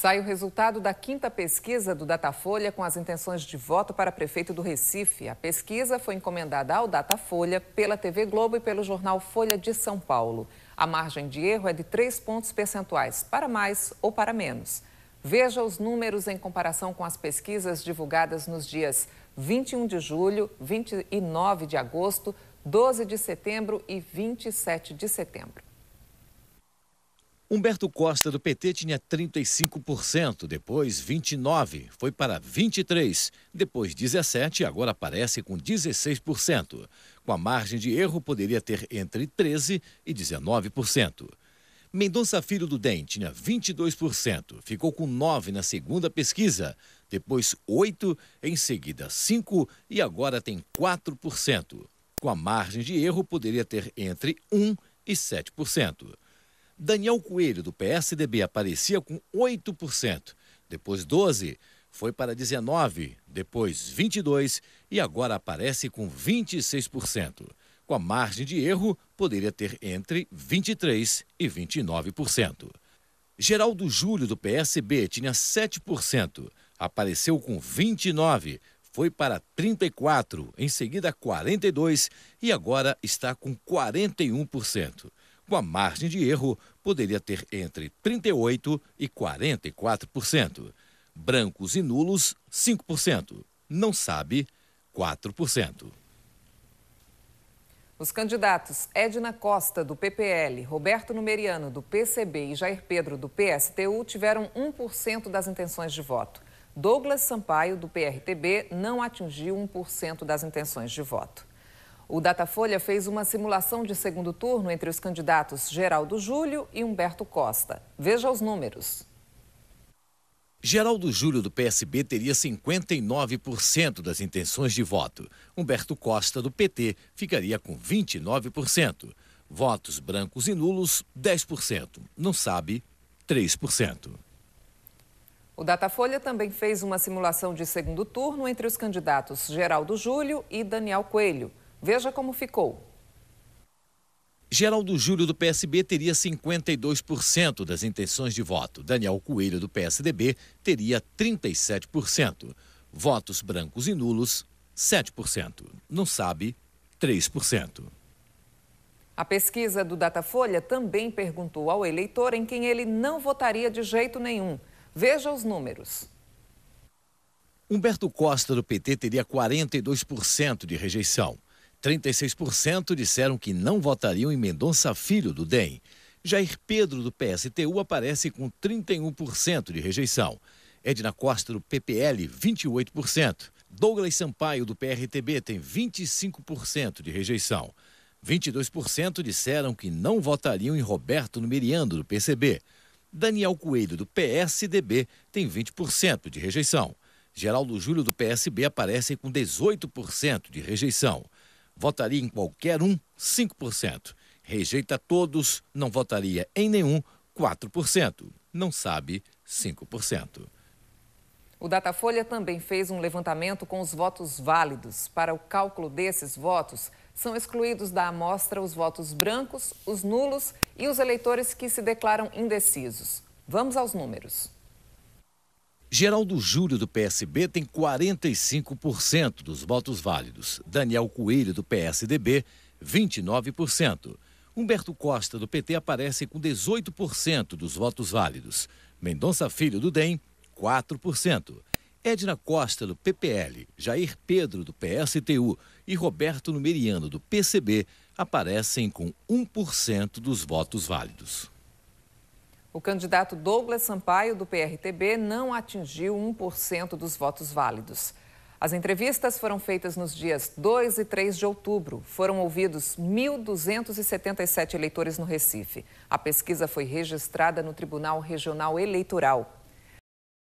Sai o resultado da 5ª pesquisa do Datafolha com as intenções de voto para prefeito do Recife. A pesquisa foi encomendada ao Datafolha pela TV Globo e pelo jornal Folha de São Paulo. A margem de erro é de 3 pontos percentuais, para mais ou para menos. Veja os números em comparação com as pesquisas divulgadas nos dias 21 de julho, 29 de agosto, 12 de setembro e 27 de setembro. Humberto Costa, do PT, tinha 35%, depois 29%, foi para 23%, depois 17% e agora aparece com 16%. Com a margem de erro, poderia ter entre 13% e 19%. Mendonça Filho do DEM tinha 22%, ficou com 9% na segunda pesquisa, depois 8%, em seguida 5% e agora tem 4%. Com a margem de erro, poderia ter entre 1% e 7%. Daniel Coelho, do PSDB, aparecia com 8%, depois 12%, foi para 19%, depois 22% e agora aparece com 26%. Com a margem de erro, poderia ter entre 23% e 29%. Geraldo Júlio, do PSB, tinha 7%, apareceu com 29%, foi para 34%, em seguida 42% e agora está com 41%. Com a margem de erro, poderia ter entre 38% e 44%. Brancos e nulos, 5%. Não sabe, 4%. Os candidatos Edna Costa, do PPL, Roberto Numeriano, do PCB e Jair Pedro, do PSTU, tiveram 1% das intenções de voto. Douglas Sampaio, do PRTB, não atingiu 1% das intenções de voto. O Datafolha fez uma simulação de segundo turno entre os candidatos Geraldo Júlio e Humberto Costa. Veja os números. Geraldo Júlio, do PSB, teria 59% das intenções de voto. Humberto Costa, do PT, ficaria com 29%. Votos brancos e nulos, 10%. Não sabe, 3%. O Datafolha também fez uma simulação de segundo turno entre os candidatos Geraldo Júlio e Daniel Coelho. Veja como ficou. Geraldo Júlio, do PSB, teria 52% das intenções de voto. Daniel Coelho, do PSDB, teria 37%. Votos brancos e nulos, 7%. Não sabe, 3%. A pesquisa do Datafolha também perguntou ao eleitor em quem ele não votaria de jeito nenhum. Veja os números. Humberto Costa, do PT, teria 42% de rejeição. 36% disseram que não votariam em Mendonça Filho, do DEM. Jair Pedro, do PSTU, aparece com 31% de rejeição. Edna Costa, do PPL, 28%. Douglas Sampaio, do PRTB, tem 25% de rejeição. 22% disseram que não votariam em Roberto Numeriano, do PCB. Daniel Coelho, do PSDB, tem 20% de rejeição. Geraldo Júlio, do PSB, aparece com 18% de rejeição. Votaria em qualquer um, 5%. Rejeita todos, não votaria em nenhum, 4%. Não sabe, 5%. O Datafolha também fez um levantamento com os votos válidos. Para o cálculo desses votos, são excluídos da amostra os votos brancos, os nulos e os eleitores que se declaram indecisos. Vamos aos números. Geraldo Júlio, do PSB, tem 45% dos votos válidos. Daniel Coelho, do PSDB, 29%. Humberto Costa, do PT, aparece com 18% dos votos válidos. Mendonça Filho, do DEM, 4%. Edna Costa, do PPL, Jair Pedro, do PSTU e Roberto Numeriano, do PCB, aparecem com 1% dos votos válidos. O candidato Douglas Sampaio, do PRTB, não atingiu 1% dos votos válidos. As entrevistas foram feitas nos dias 2 e 3 de outubro. Foram ouvidos 1.277 eleitores no Recife. A pesquisa foi registrada no Tribunal Regional Eleitoral.